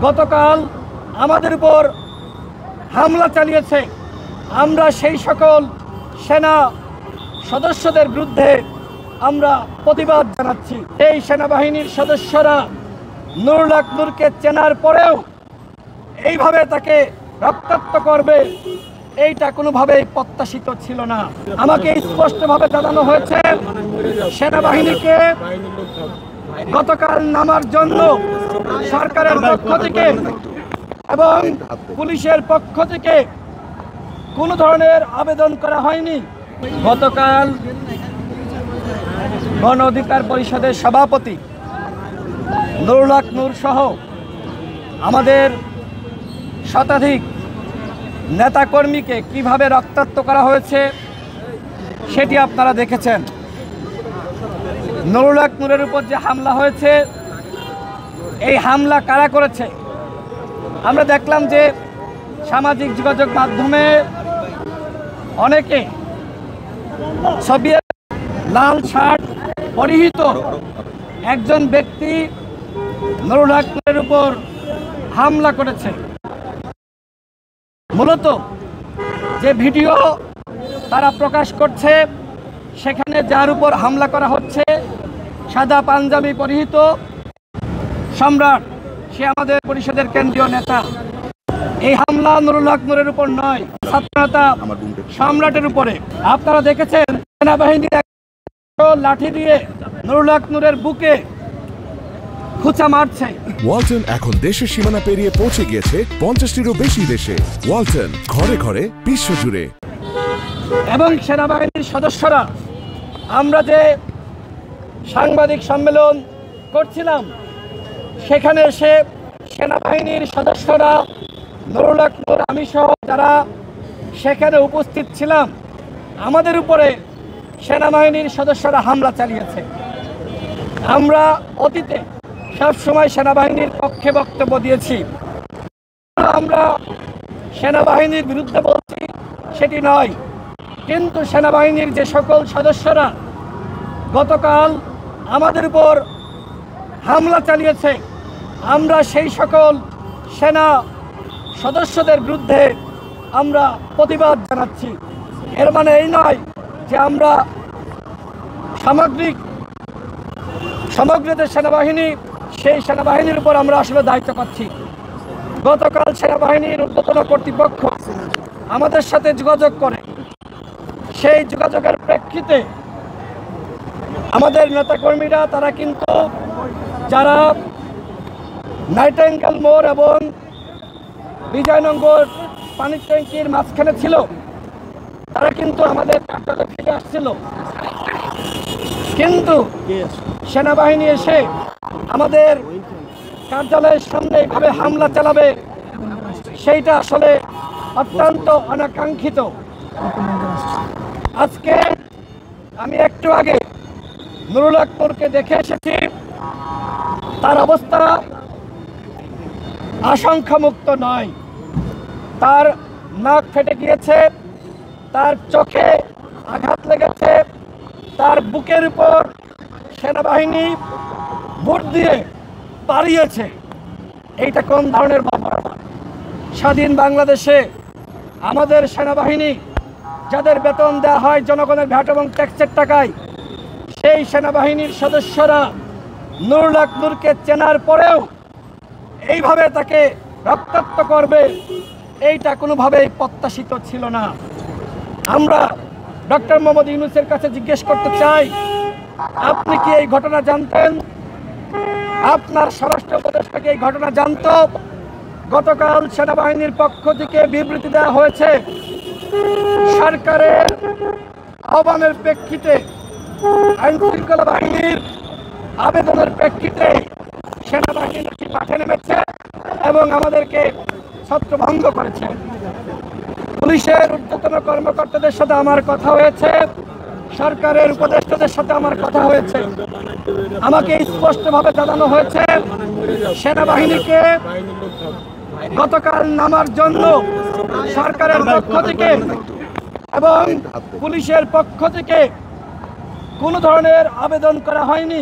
গতকাল আমাদের উপর হামলা চালিয়েছে। আমরা সেই সকল সেনা সদস্যদের বিরুদ্ধে আমরা প্রতিবাদ জানাচ্ছি। এই সেনাবাহিনীর সদস্যরা নুরুল হক নূরকে চেনার পরেও এইভাবে তাকে রক্তাক্ত করবে, এইটা কোনোভাবেই প্রত্যাশিত ছিল না। আমাকে স্পষ্টভাবে জানানো হয়েছে সেনাবাহিনীকে গতকাল নামার জন্য সরকারের পক্ষ থেকে এবং পুলিশের পক্ষ থেকে কোনো ধরনের আবেদন করা হয়নি। গতকাল গণ অধিকার পরিষদের সভাপতি নুরুল হক নূর সহ আমাদের শতাধিক নেতাকর্মীকে কিভাবে রক্তাক্ত করা হয়েছে সেটি আপনারা দেখেছেন। নুরুল হক নূরের উপর যে হামলা হয়েছে, এই হামলা কারা করেছে? আমরা দেখলাম যে সামাজিক যোগাযোগ মাধ্যমে অনেকে ছবি লাল শার্ট পরিহিত একজন ব্যক্তি নুরুল হক নূরের উপর হামলা করেছে। মূলত যে ভিডিও তারা প্রকাশ করছে সেখানে যার উপর হামলা করা হচ্ছে সাদা পাঞ্জাবি পরিহিত সম্রাট, সে আমাদের পরিষদের কেন্দ্রীয় নেতা। এই হামলা নুরুল হক নূরের উপর নয়, ছাত্রনেতা সম্রাটের উপরে। আপনারা দেখেছেন সেনাবাহিনীর লাঠি দিয়ে নুরুল হক নূরের বুকে খুঁচা মারছে। ওয়ালটন এখন দেশের সীমানা পেরিয়ে পৌঁছে গিয়েছে 50টিরও বেশি দেশে। ওয়ালটন, ঘরে ঘরে বিশ্বজুড়ে। এবং সেনাবাহিনীর সদস্যরা, আমরা যে সাংবাদিক সম্মেলন করছিলাম সেখানে এসে সেনাবাহিনীর সদস্যরা নুরুল হক নূর, আমি সহ যারা সেখানে উপস্থিত ছিলাম, আমাদের উপরে সেনাবাহিনীর সদস্যরা হামলা চালিয়েছে। আমরা অতীতে সবসময় সেনাবাহিনীর পক্ষে বক্তব্য দিয়েছি। আমরা সেনাবাহিনীর বিরুদ্ধে বলছি সেটি নয়, কিন্তু সেনাবাহিনীর যে সকল সদস্যরা গতকাল আমাদের উপর হামলা চালিয়েছে, আমরা সেই সকল সেনা সদস্যদের বিরুদ্ধে আমরা প্রতিবাদ জানাচ্ছি। এর মানে এই নয় যে আমরা সমগ্র যে সেনাবাহিনী, সেই সেনাবাহিনীর উপর আমরা আসলে দায়িত্ব পাচ্ছি। গতকাল সেনাবাহিনীর ঊর্ধ্বতন কর্তৃপক্ষ আমাদের সাথে যোগাযোগ করে, সেই যোগাযোগের প্রেক্ষিতে আমাদের নেতাকর্মীরা তারা কিন্তু যারা নাইটেঙ্গেল মোড় এবং বিজয়নগর পানির ট্যাঙ্কির মাঝখানে ছিল, তারা কিন্তু আমাদের কার্যালয়ে ফিরে আসছিল। কিন্তু সেনাবাহিনী এসে আমাদের কার্যালয়ের সামনে এইভাবে হামলা চালাবে, সেইটা আসলে অত্যন্ত অনাকাঙ্ক্ষিত। আজকে আমি একটু আগে নুরুল হক নূরকে দেখে এসেছি, তার অবস্থা আশঙ্কামুক্ত নয়। তার নাক ফেটে গিয়েছে, তার চোখে আঘাত লেগেছে, তার বুকের উপর সেনাবাহিনী বুট দিয়ে পাড়িয়েছে। এইটা কোন ধরনের বর্বরতা? স্বাধীন বাংলাদেশে আমাদের সেনাবাহিনী, যাদের বেতন দেওয়া হয় জনগণের ভ্যাট এবং ট্যাক্সের টাকায়, সেই সেনাবাহিনীর সদস্যরা নুরুল হক নূরকে চেনার পরেও এইভাবে তাকে রক্তাক্ত করবে, এইটা কোনোভাবেই প্রত্যাশিত ছিল না। আমরা ডক্টর মোহাম্মদ ইউনূসের কাছে জিজ্ঞেস করতে চাই, আপনি কি এই ঘটনা জানতেন? আপনার স্বরাষ্ট্র উপদেষ্টাকে এই ঘটনা জানতো? গতকাল সেনাবাহিনীর পক্ষ থেকে বিবৃতি দেওয়া হয়েছে, সরকারের আহ্বানের প্রেক্ষিতে, আইন শৃঙ্খলা বাহিনীর আবেদনের প্রেক্ষিতে সেনাবাহিনী মাঠে নেমেছে এবং আমাদেরকে ছত্রভঙ্গ করেছে। পুলিশের ঊর্ধ্বতন কর্মকর্তাদের সাথে আমার কথা হয়েছে, সরকারের উপদেষ্টাদের সাথে আমার কথা হয়েছে। আমাকে স্পষ্টভাবে জানানো হয়েছে সেনাবাহিনীকে গতকাল নামার জন্য সরকারের পক্ষ থেকে এবং পুলিশের পক্ষ থেকে কোনো ধরনের আবেদন করা হয়নি।